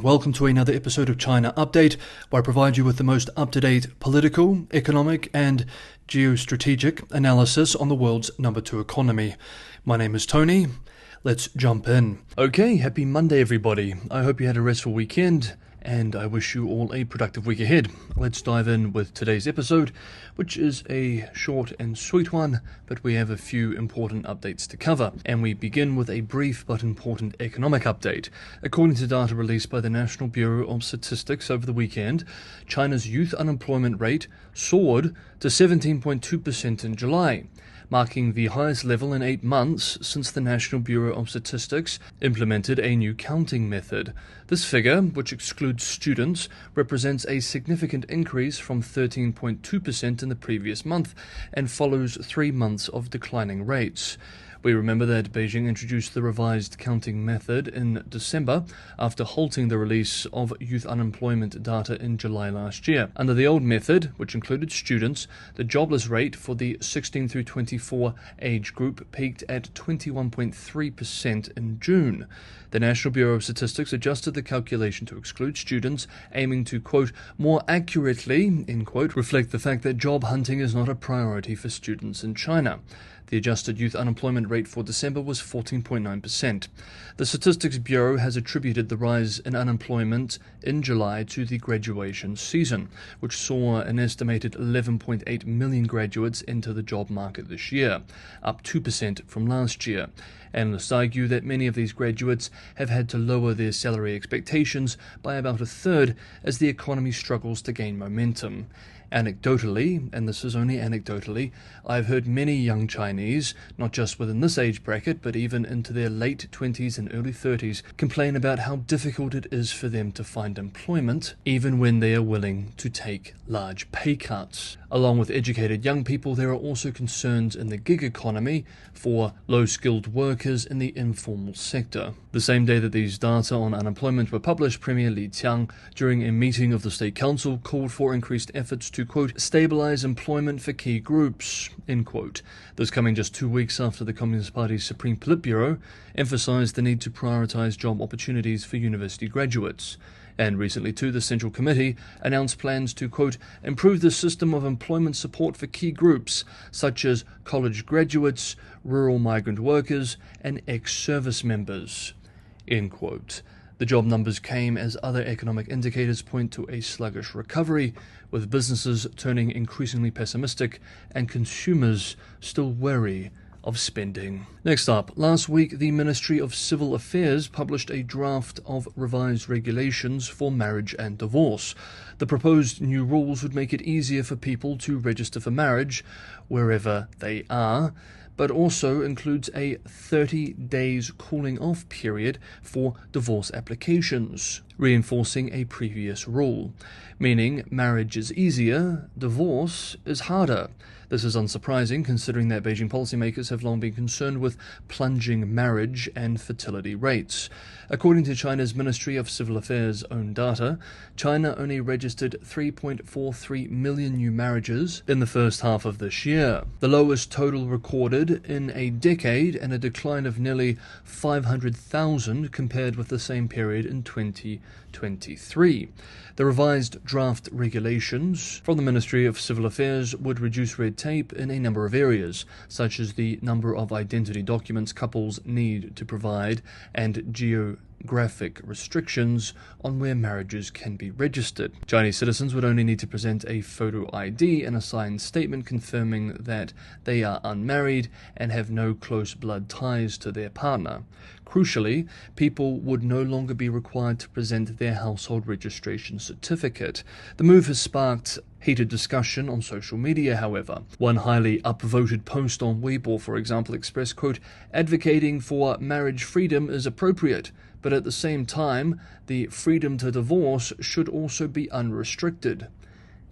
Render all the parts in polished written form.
Welcome to another episode of China Update, where I provide you with the most up-to-date political, economic, and geostrategic analysis on the world's number 2 economy. My name is Tony. Let's jump in. Okay, happy Monday, everybody. I hope you had a restful weekend, and I wish you all a productive week ahead. Let's dive in with today's episode, which is a short and sweet one, but we have a few important updates to cover. And we begin with a brief but important economic update. According to data released by the National Bureau of Statistics over the weekend, China's youth unemployment rate soared to 17.2% in July, marking the highest level in 8 months since the National Bureau of Statistics implemented a new counting method. This figure, which excludes students, represents a significant increase from 13.2% in the previous month and follows 3 months of declining rates. We remember that Beijing introduced the revised counting method in December after halting the release of youth unemployment data in July last year. Under the old method, which included students, the jobless rate for the 16 through 24 age group peaked at 21.3% in June. The National Bureau of Statistics adjusted the calculation to exclude students, aiming to, quote, more accurately, end quote, reflect the fact that job hunting is not a priority for students in China. The adjusted youth unemployment rate for December was 14.9%. The Statistics Bureau has attributed the rise in unemployment in July to the graduation season, which saw an estimated 11.8 million graduates enter the job market this year, up 2% from last year. Analysts argue that many of these graduates have had to lower their salary expectations by about a third as the economy struggles to gain momentum. Anecdotally, and this is only anecdotally, I've heard many young Chinese, not just within this age bracket, but even into their late 20s and early 30s, complain about how difficult it is for them to find employment, even when they are willing to take large pay cuts. Along with educated young people, there are also concerns in the gig economy for low-skilled workers in the informal sector. The same day that these data on unemployment were published, Premier Li Qiang, during a meeting of the State Council, called for increased efforts to, quote, stabilize employment for key groups, end quote. This coming just 2 weeks after the Communist Party's Supreme Politburo emphasized the need to prioritize job opportunities for university graduates. And recently, too, the Central Committee announced plans to, quote, improve the system of employment support for key groups, such as college graduates, rural migrant workers, and ex-service members, end quote. The job numbers came as other economic indicators point to a sluggish recovery, with businesses turning increasingly pessimistic and consumers still wary of spending. Next up, last week the Ministry of Civil Affairs published a draft of revised regulations for marriage and divorce. The proposed new rules would make it easier for people to register for marriage wherever they are, but also includes a 30 days cooling off period for divorce applications, reinforcing a previous rule, meaning marriage is easier, divorce is harder. This is unsurprising considering that Beijing policymakers have long been concerned with plunging marriage and fertility rates. According to China's Ministry of Civil Affairs' own data, China only registered 3.43 million new marriages in the first half of this year, the lowest total recorded in a decade and a decline of nearly 500,000 compared with the same period in 2023. The revised draft regulations from the Ministry of Civil Affairs would reduce red tape in a number of areas, such as the number of identity documents couples need to provide and geographic restrictions on where marriages can be registered. Chinese citizens would only need to present a photo ID and a signed statement confirming that they are unmarried and have no close blood ties to their partner. Crucially, people would no longer be required to present their household registration certificate. The move has sparked heated discussion on social media, however. One highly upvoted post on Weibo, for example, expressed, quote, advocating for marriage freedom is appropriate, but at the same time, the freedom to divorce should also be unrestricted,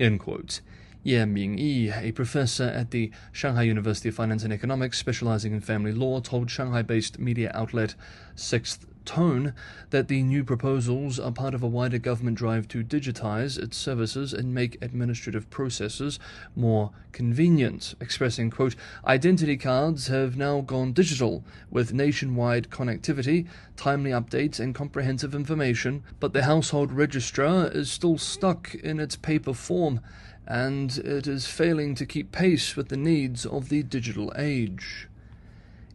end quote. Ye Mingyi, a professor at the Shanghai University of Finance and Economics specializing in family law, told Shanghai-based media outlet 6th tone that the new proposals are part of a wider government drive to digitize its services and make administrative processes more convenient, expressing, quote, "Identity cards have now gone digital with nationwide connectivity, timely updates and comprehensive information, but the household registrar is still stuck in its paper form, and it is failing to keep pace with the needs of the digital age."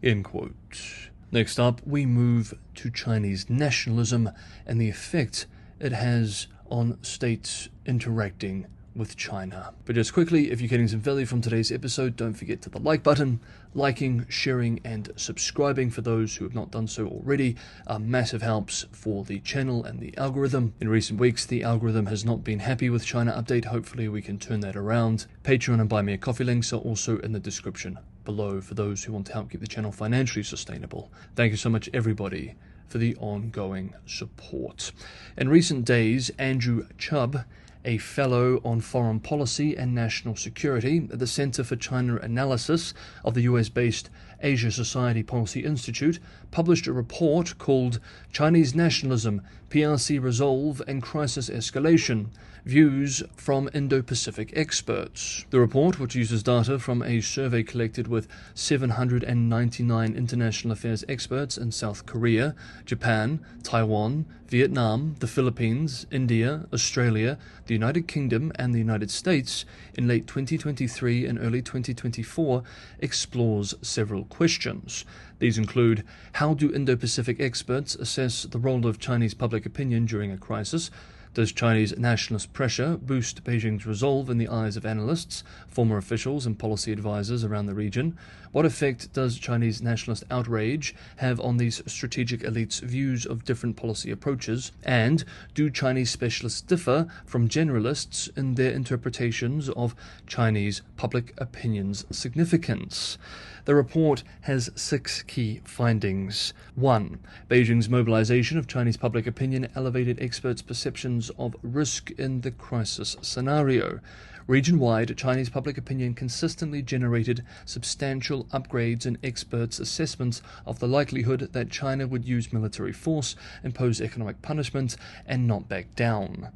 End quote. Next up, we move to Chinese nationalism and the effect it has on states interacting with China. But just quickly, if you're getting some value from today's episode, don't forget to the like button. Liking, sharing, and subscribing for those who have not done so already are massive helps for the channel and the algorithm. In recent weeks, the algorithm has not been happy with China Update. Hopefully we can turn that around. Patreon and Buy Me a Coffee links are also in the description below for those who want to help keep the channel financially sustainable. Thank you so much, everybody, for the ongoing support. In recent days, Andrew Chubb, a fellow on foreign policy and national security at the Center for China Analysis of the US-based Asia Society Policy Institute, published a report called Chinese Nationalism, PRC Resolve and Crisis Escalation, Views from Indo-Pacific Experts. The report, which uses data from a survey collected with 799 international affairs experts in South Korea, Japan, Taiwan, Vietnam, the Philippines, India, Australia, the United Kingdom, and the United States in late 2023 and early 2024, explores several questions. These include: how do Indo-Pacific experts assess the role of Chinese public opinion during a crisis? Does Chinese nationalist pressure boost Beijing's resolve in the eyes of analysts, former officials, and policy advisors around the region? What effect does Chinese nationalist outrage have on these strategic elites' views of different policy approaches? And do Chinese specialists differ from generalists in their interpretations of Chinese public opinion's significance? The report has 6 key findings. 1. Beijing's mobilization of Chinese public opinion elevated experts' perceptions of risk in the crisis scenario. Region-wide, Chinese public opinion consistently generated substantial upgrades in experts' assessments of the likelihood that China would use military force, impose economic punishment, and not back down.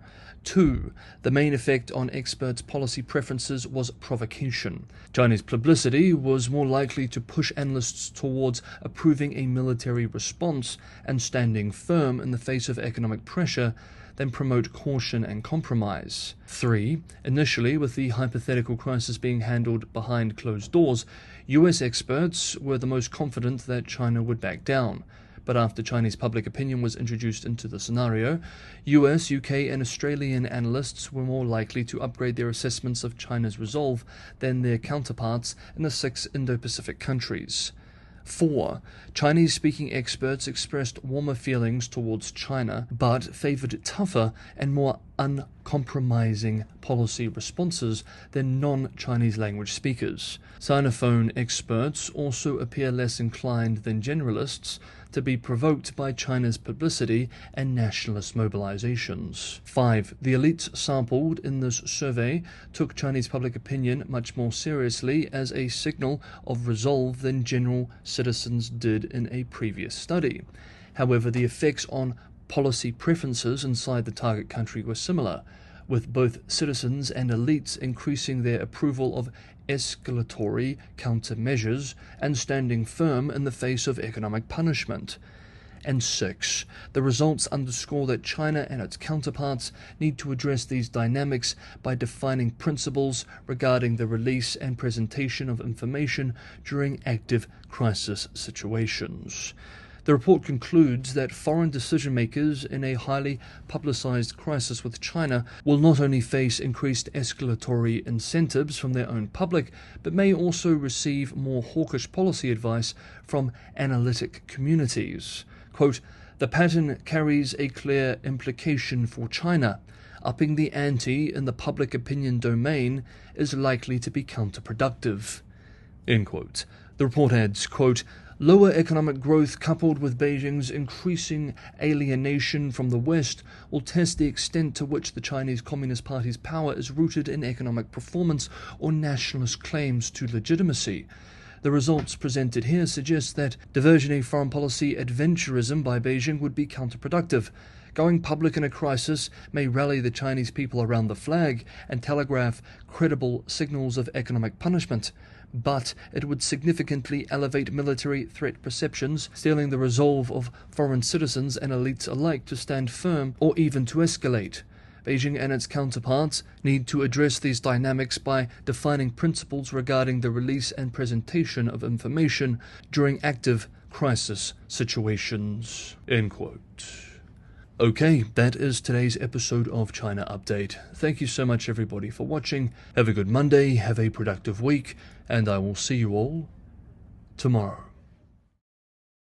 2. The main effect on experts' policy preferences was provocation. Chinese publicity was more likely to push analysts towards approving a military response and standing firm in the face of economic pressure than promote caution and compromise. 3. Initially, with the hypothetical crisis being handled behind closed doors, US experts were the most confident that China would back down. But after Chinese public opinion was introduced into the scenario, US, UK, and Australian analysts were more likely to upgrade their assessments of China's resolve than their counterparts in the 6 Indo-Pacific countries. 4. Chinese-speaking experts expressed warmer feelings towards China, but favored tougher and more uncompromising policy responses than non-Chinese language speakers. Sinophone experts also appear less inclined than generalists to be provoked by China's publicity and nationalist mobilizations. 5. The elites sampled in this survey took Chinese public opinion much more seriously as a signal of resolve than general citizens did in a previous study. However, the effects on policy preferences inside the target country were similar, with both citizens and elites increasing their approval of escalatory countermeasures and standing firm in the face of economic punishment. And 6. The results underscore that China and its counterparts need to address these dynamics by defining principles regarding the release and presentation of information during active crisis situations. The report concludes that foreign decision-makers in a highly publicized crisis with China will not only face increased escalatory incentives from their own public, but may also receive more hawkish policy advice from analytic communities. Quote, "The pattern carries a clear implication for China. Upping the ante in the public opinion domain is likely to be counterproductive." End quote. The report adds, quote, "Lower economic growth coupled with Beijing's increasing alienation from the West will test the extent to which the Chinese Communist Party's power is rooted in economic performance or nationalist claims to legitimacy. The results presented here suggest that diversionary foreign policy adventurism by Beijing would be counterproductive. Going public in a crisis may rally the Chinese people around the flag and telegraph credible signals of economic punishment, but it would significantly elevate military threat perceptions, stealing the resolve of foreign citizens and elites alike to stand firm or even to escalate. Beijing and its counterparts need to address these dynamics by defining principles regarding the release and presentation of information during active crisis situations. End quote. Okay, that is today's episode of China Update. Thank you so much everybody for watching. Have a good Monday, have a productive week, and I will see you all tomorrow.